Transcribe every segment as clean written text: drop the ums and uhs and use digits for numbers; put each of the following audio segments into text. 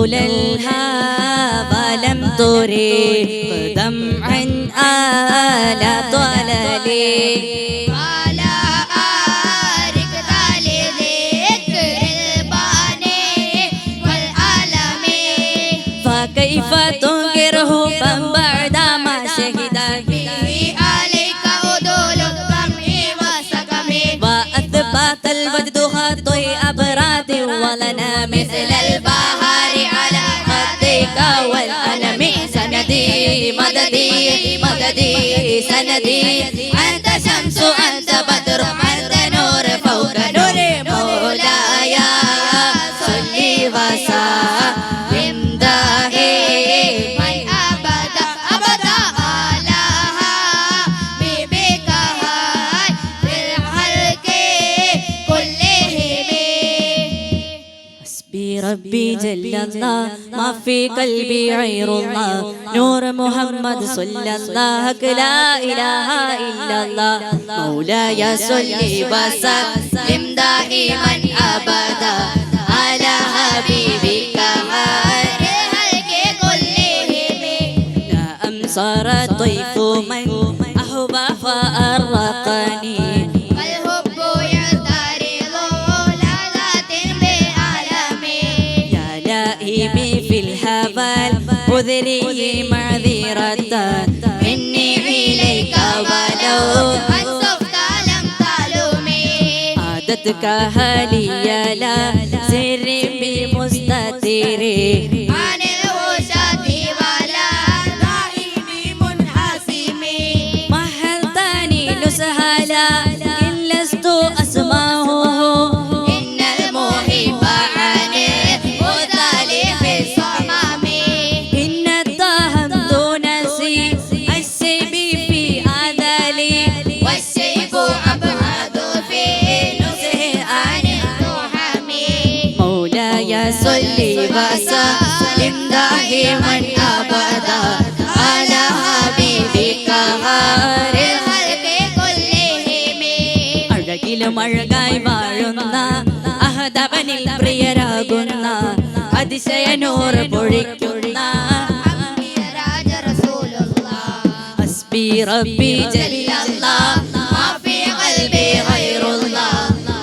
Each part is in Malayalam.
لولا الهوى لم تريق دمعا آلا طلالي ولا أركت لذكر الباني والعالم فكيف تنكره بعد ما شهد به عليك أدول الظمء والسقم وأثبت الوجد خطي أبراد ولنا مثل البحر على خدك والألم سندي مددي مددي سندي أنت شمس أنت بدر أنت نور فوق نور مولاي صلي وسلم دائما أبدا أبدا على حبيبك خير الخلق كلهم حسبي ربي جل الله ما في قلبي غير الله نور محمد صلى الله لا إله إلا الله مولاي صلي وسلم دائما أبدا على حبيبك خير الخلق كلهم لا أمصر طيف من أحبى فأرقني والحب يعترض لذات بعالمي يا لائمي في الهوى خذني معذرة مني إليك ولو أنصفت لم تلومي عادتك هليا لا سر بمستتر عن الوشاة ولا دائم منحسم مهلتني نسهلا إن لست أسمعه إن المحب عن الهدى في الصمام إن اتهمت نفسي السبي في عذلي والشيب أبعد في نزه عن التهم مولاي صلي وسلم دائما أبدا على حبيبك خير الخلق كلهم അഴകിലും അഴകായി വാഴുന്ന അഹദവനിൽ പ്രിയരാകുന്ന അതിശയനൂർ പൊഴിക്കുന്ന راج رسول الله ഹസ്ബി റബ്ബി ജല്ലല്ലാഹ് ما في قلبي غير الله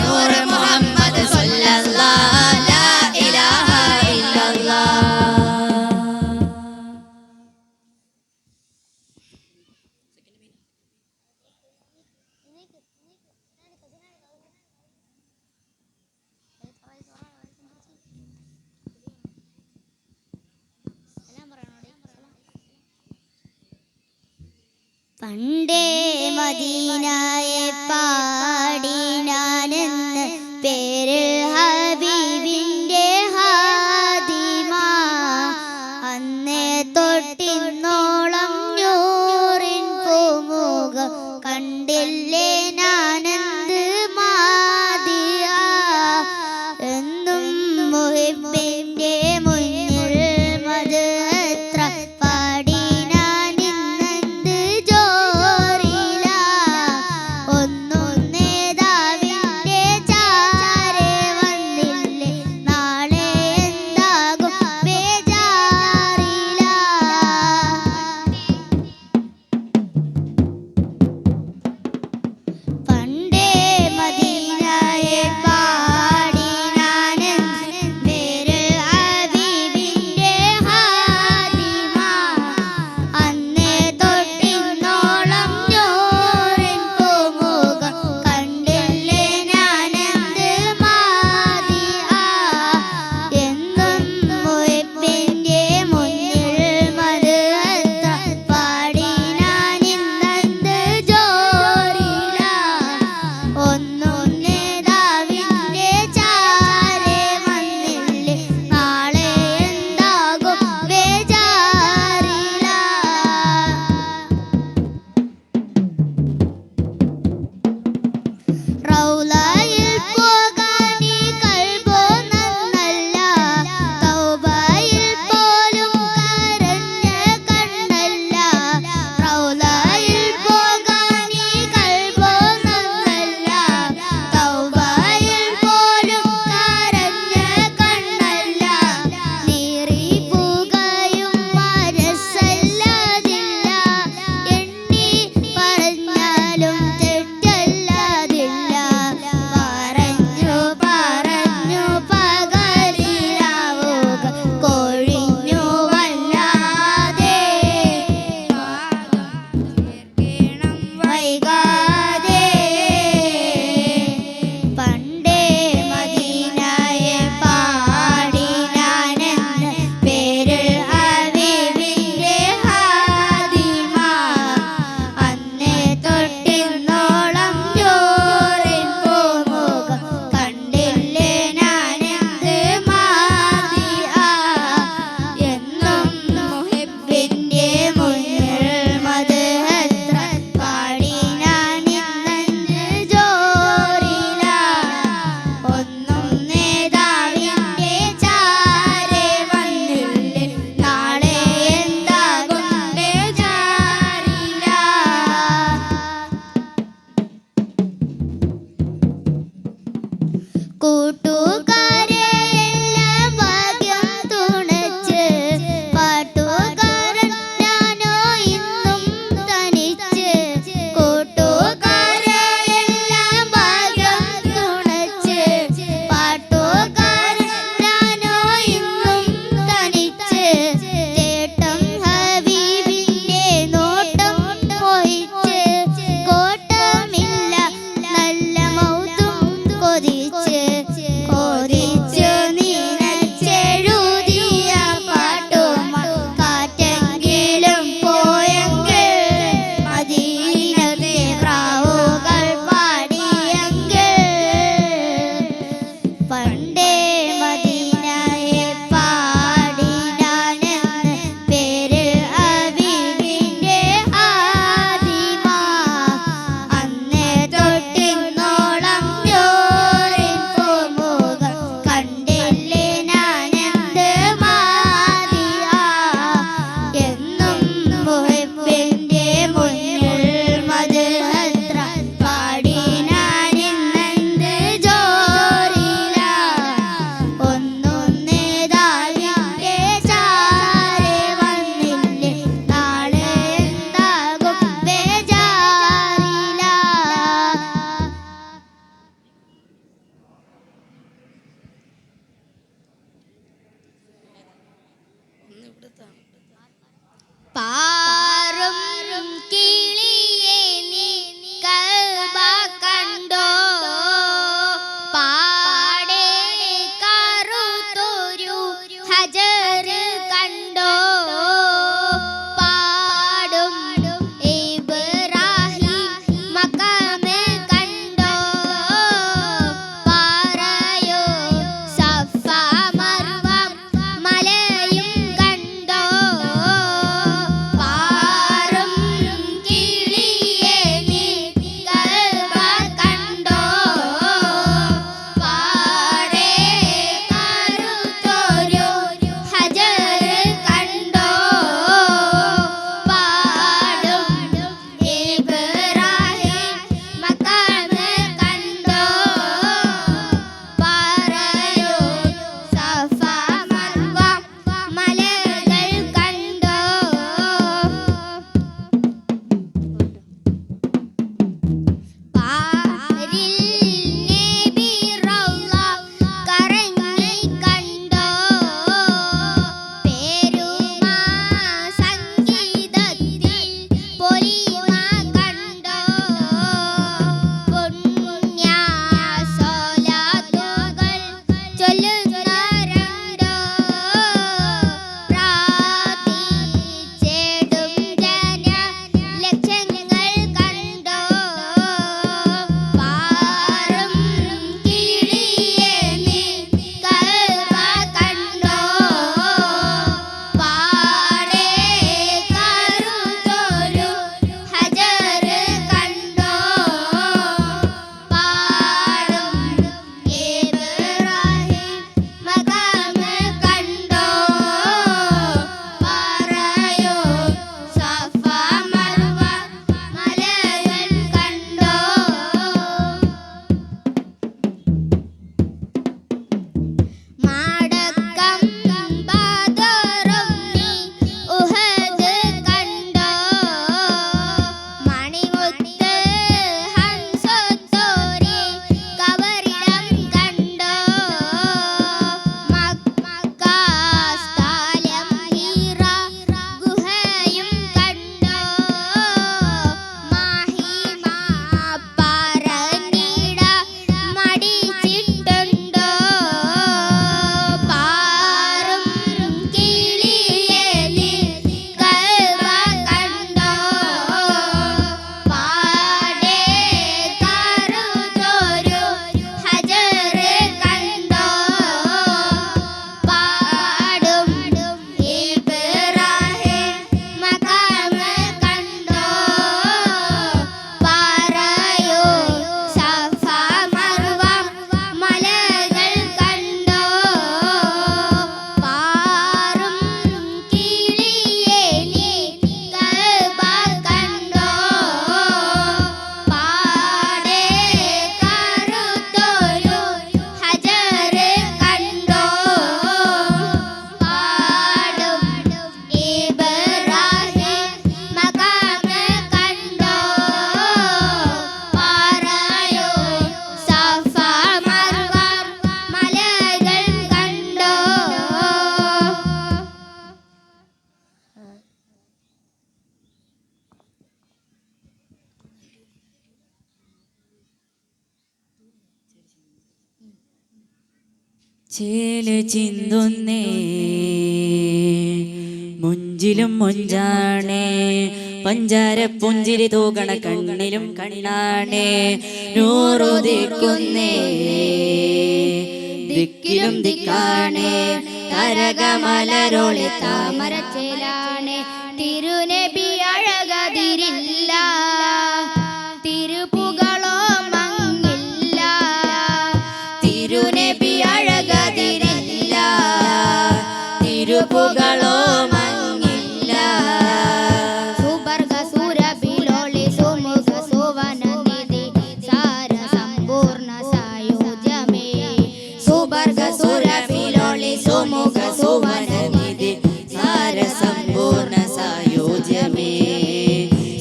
نور محمد صلى الله لا إله إلا الله പണ്ടേ മദീനയെ പാടി ഞാനെന്ന് പേരിൽ ഹബീബിന്റെ ഹാദിമ അന്നേ തൊട്ടിന്നോളം നൂറിൻ പൂമുഖം കണ്ടില്ലേ ഞാനെന്ത് മാതിയ എന്നും മുഹിബിന്റെ മുന്നിൽ മദത്ര പാടി ഞാൻ ഇന്നെന്ത് ജോറില ഒന്നും നേതാവിന്റെ ചാരെ വന്നില്ലേ നാളെ എന്താകും ബേജാറില പണ്ടേ മദീനയെ പാടി ഞാനെന്ന് പേരിൽ ഹബീബിന്റെ ഹാദിമ അന്നേ തൊട്ടിന്നോളം നൂറിൻ പൂമുഖം കണ്ടില്ലേ ഞാനെന്ത് മാതിയ എന്നും മുഹിബിന്റെ മുന്നിൽ മദഹത്ത പാടി ഞാൻ ഇന്നെന്ത് ജോറില ഒന്നും നേതാവിന്റെ ചാരെ വന്നില്ലേ നാളെ എന്താകും ബേജാറില റൗളയിൽ പോകാനീ കൽബോ നന്നല്ല തൗബയിൽ പോലും കരഞ്ഞ കണ്ണല്ല റൗളയിൽ പോകാനീ കൽബോ നന്നല്ല തൗബയിൽ പോലും കരഞ്ഞ കണ്ണല്ല നീറി കൂട്ടുകാരെ എല്ലാം ഭാഗ്യം തുണച്ച് പാട്ടുകാരൻ ഞാനോ ഇന്നും തനിച്ച് കൂട്ടുകാരെ എല്ലാം ഭാഗ്യം തുണച്ച് പാട്ടുകാരൻ ഞാനോ ഇന്നും തനിച്ച് തേട്ടം ഹബീബിന്റെ നോട്ടം പോയിച്ച് കോട്ടമില്ല നല്ല മൗതും കൊതിച്ച് ചേല് ചിന്തുന്നേ മുഞ്ചിലും മുഞ്ചാണേ പഞ്ചാര പുഞ്ചിരി തൂകണ കണ്ണിലും കണ്ണാണേ നൂറുദിക്കുന്നേ ദിക്കിലും ദിക്കാണേ കരകമലരോളി താമരച്ചേലാണേ തിരുനബി അഴകതിരില്ല തിരുപുകളോ മങ്ങില്ല തിരുനബി അഴകതിരില്ല തിരുപുകളോ മങ്ങില്ല സുബർഗ സുരഭിലോളി സുമുഖ സുവനനിധി സാര സമ്പൂർണ്ണ സായോജ്യമേ സുബർഗ സുരഭിലോളി സുമുഖ സുവനനിധി സാര സമ്പൂർണ്ണ സായോജ്യമേ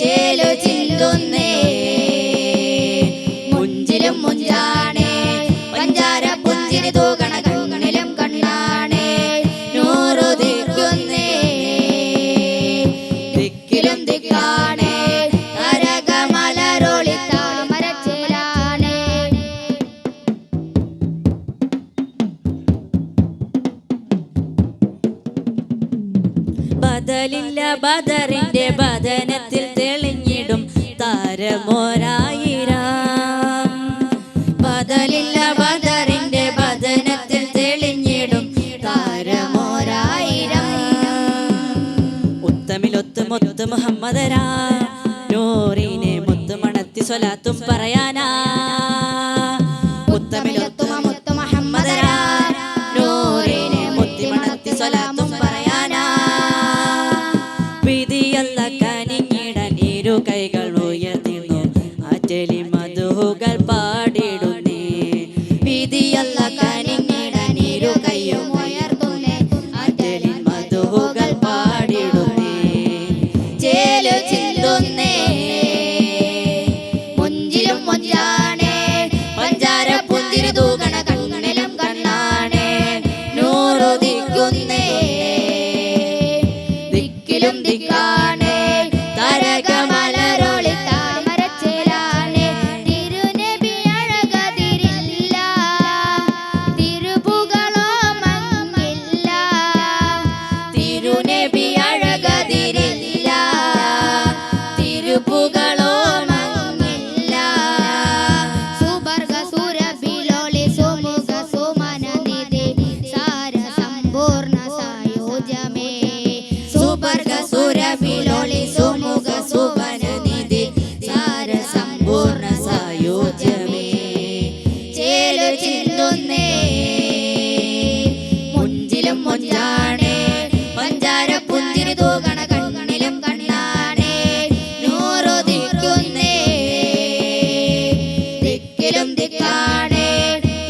ചേലു ചിന്തുന്നേ മുഞ്ചിലും മുഞ്ചാണേ പഞ്ചാര പുഞ്ചിരി തൂകണ കണ്ണിലും കണ്ണാണേ നൂറുദിക്കുന്നേ ദിക്കിലും ദിക്കാണേ കരകമലരോളി താമരച്ചേലാണേ ബദലില്ല ബദറിന്റെ ബദനത്തിൽ തെളിഞ്ഞിടും താരമോരായിരം ബദലില്ല ബദറിന്റെ ബദനത്തിൽ തെളിഞ്ഞിടും താരമോരായിരം ഉത്തമിലൊത്ത് മുത്ത് മുഹമ്മദരാ നൂറിനെ മുത്ത് മണത്തി സ്വലാത്തും പറയാനാ ഉത്തമിലൊത്ത് മുത്ത് മുഹമ്മദരാ നൂറിനെ മുത്തി മണത്തി സ്വലാത്തും പറയാനാ വിധിയല്ല കനിഞ്ഞിടൻ ഇരു കൈകൾ ഉയർത്തിന്നു ആറ്റലി മധുകൾ പാടിടുന്നേ വിധിയല്ല കനിഞ്ഞിടൻ ഇരു കൈയും ഉയർത്തുന്നേ ആറ്റലി മധുകൾ പാടിടുന്നേ ചേലു ചിന്തുന്നേ മുഞ്ചിലും മുഞ്ചാണേ പഞ്ചാര പുഞ്ചിരി തൂകണ കണ്ണിലും കണ്ണാണേ നൂറുദിക്കുന്നേ ദിക്കിലും ദിക്കാണേ താരകമലരോളി താമരച്ചേലാണേ തിരുനബി അഴകതിരില്ല തിരുപുകളോ മങ്ങില്ല തിരുനബി അഴകതിരില്ല തിരുപ്പുകളോ മങ്ങില്ല സുബർഗ സുരഭിലോളി സുമുഖ സുമനനിധി സാര സമ്പൂർണ്ണ സായോജ്യമേ സുബർഗ സുരഭിലോളി സുമുഖ സുവനനിധി സാര സമ്പൂർണ്ണ സായോജ്യമേ ചേലു ചിന്തുന്നേ മുഞ്ചിലും മുഞ്ചാണേ പഞ്ചാര പുഞ്ചിരി തൂകണ കണ്ണിലും കണ്ണാണേ നൂറുദിക്കുന്നേ ദിക്കിലും ദിക്കാണേ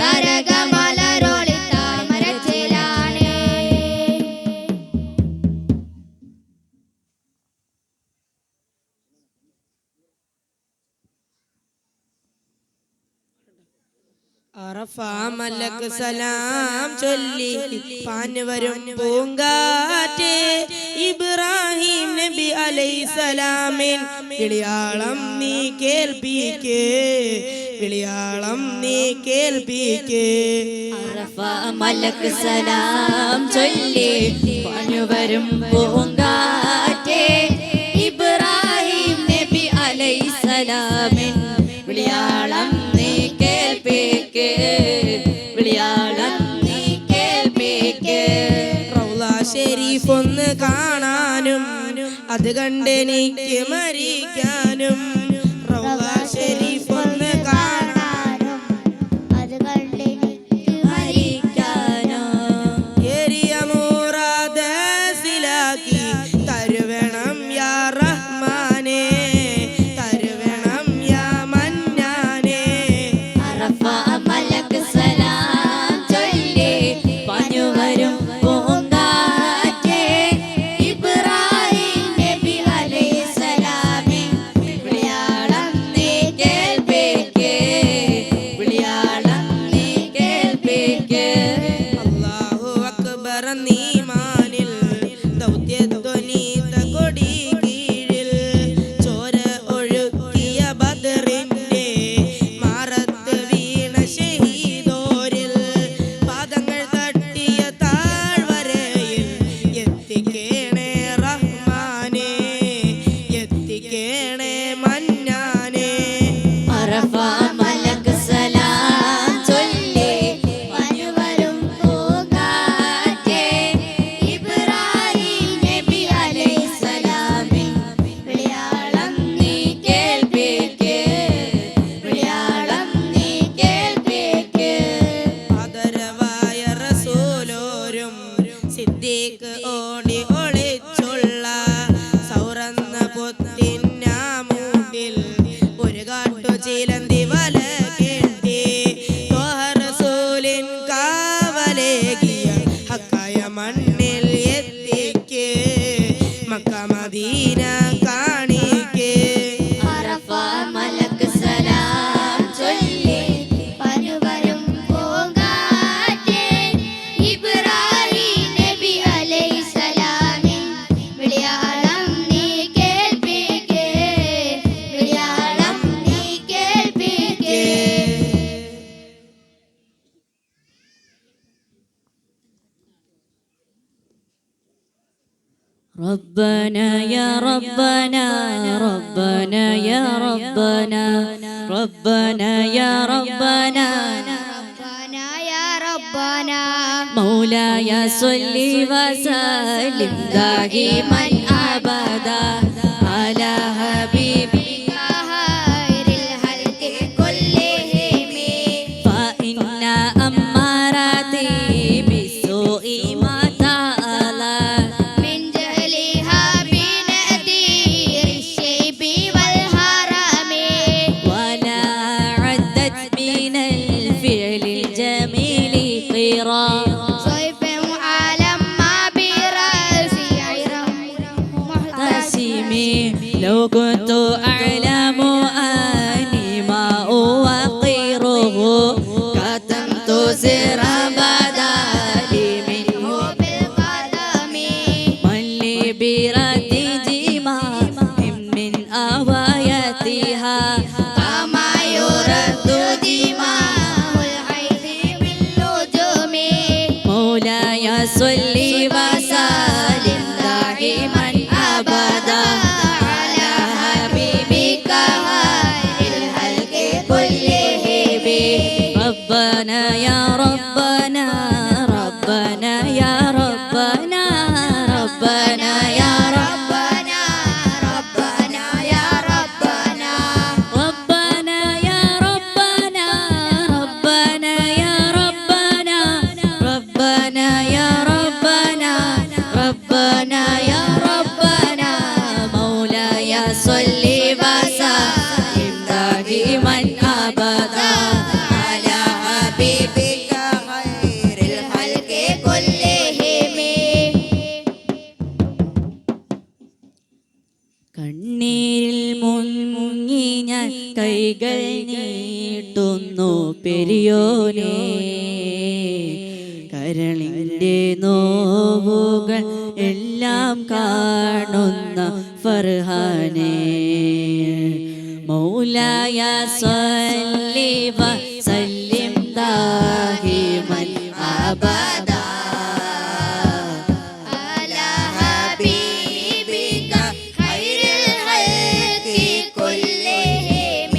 താരകമലരോളി താമരച്ചേലാണേ അറഫ മലക്ക് സലാം ചൊല്ലി പാന് വരും പൂങ്കാറ്റേ ഇബ്രാഹിം നബി അലൈഹിസ്സലാമിൻ വിളിയാളം നീ കേൾപ്പിക്കേ വിളിയാളം നീ കേൾപ്പിക്കേ അറഫ മലക്ക് സലാം ചൊല്ലി പനുവരും പൂങ്കാറ്റേ ഇബ്രാഹിം നബി അലൈഹിസ്സലാമിൻ വിളിയാളം നീ കേൾപ്പിക്കേ വിളിയാളം നീ കേൾപ്പിക്കേ റൗള ഷരീഫ് ഒന്ന് കാണാനും അത് കണ്ടെനിക്ക് മരിക്കാനും റൗള ഷരീഫ് ഒന്ന് കാണാനും അത് കണ്ടെനിക്ക് മരിക്കാനോ ഏരിയ മൂറാദസിലാക്കി തരുവേണം യാ റഹ്മാനേ തരുവേണം യാ മന്നാനേ അറഫ മലക്ക് സലാം ചൊല്ലി പനുവരും പൂങ്കാറ്റേ ഇബ്രാഹിം നബി അലൈഹിസ്സലാമിൻ വിളിയാ അറഫ മലക്ക് സലാം ചൊല്ലി വരും പൂങ്കാറ്റേ ഇബ്രാഹിം നബി അലൈഹിസ്സലാമിൻ വിളിയാളം നീ കേൾപ്പിക്ക് വിളിയാളം നീ കേൾപ്പിക്ക് ആദരവായ റസൂലോരും സിദ്ദീഖ് ഓടി ഒളിച്ചുള്ള സൗറന്ന പൊത്തിന്ന മൂട്ടിൽ ഒരു കാട്ടു ചിലന്തി വല കെട്ടി ത്വഹ റസൂലിൻ കാവലേകിയ ഹക്കായ മണ്ണിൽ എത്തിക്ക് മക്ക മദീന കാണിക്ക് അറഫ മലക്ക് സലാം ചൊല്ലി വരും പൂങ്കാറ്റേ ഇബ്രാഹിം നബി അലൈഹിസ്സലാമിൻ വിളിയാളം നീ കേൾപ്പിക്ക് വിളിയാളം നീ കേൾപ്പിക്ക് ربنا يا ربنا ربنا يا ربنا ربنا يا ربنا ربنا يا ربنا مولاي صل وسلم دائما ابدا على حبيبك خير الخلق كلهم فإن أماراتي بالسوء ما تعالت من جهلها بنذير الشيب والهرم ولا عدت من الفعل الجميل قرا صيف عالم ما براسي عيرم تسمي لو كنت أعلم أني ما أوقره كتمت سر بدالي منه بالقدم من لي برد جماع من أواياتها كما يرد دماء الحيث بالنجوم مولاي صل وسلم دائما أبدا على حبيبك خير الخلق كلهم ربنا يا ربنا ربنا يا ربنا ربنا يا ربنا ربنا يا ربنا ربنا يا ربنا ربنا يا ربنا ربنا يا ربنا ربنا يا ربنا مولاي صل وسلم دائما ابدا على حبيبك خير الخلق كلهم കണ്ണീരിൽ മുങ്ങി ഞാൻ കൈകൾ നീട്ടുന്നു പെരിയോനെ കരളിൻ്റെ നോവുകൾ എല്ലാം കാണുന്ന ഫർഹാനെ മൗലായ സല്ലി വസല്ലിം ദാഹിമൻ അബദാ على حبيبك خير الخلق كلهم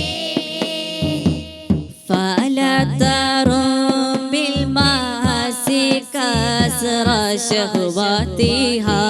فلا ترم بالمعاصي كسر شهواتها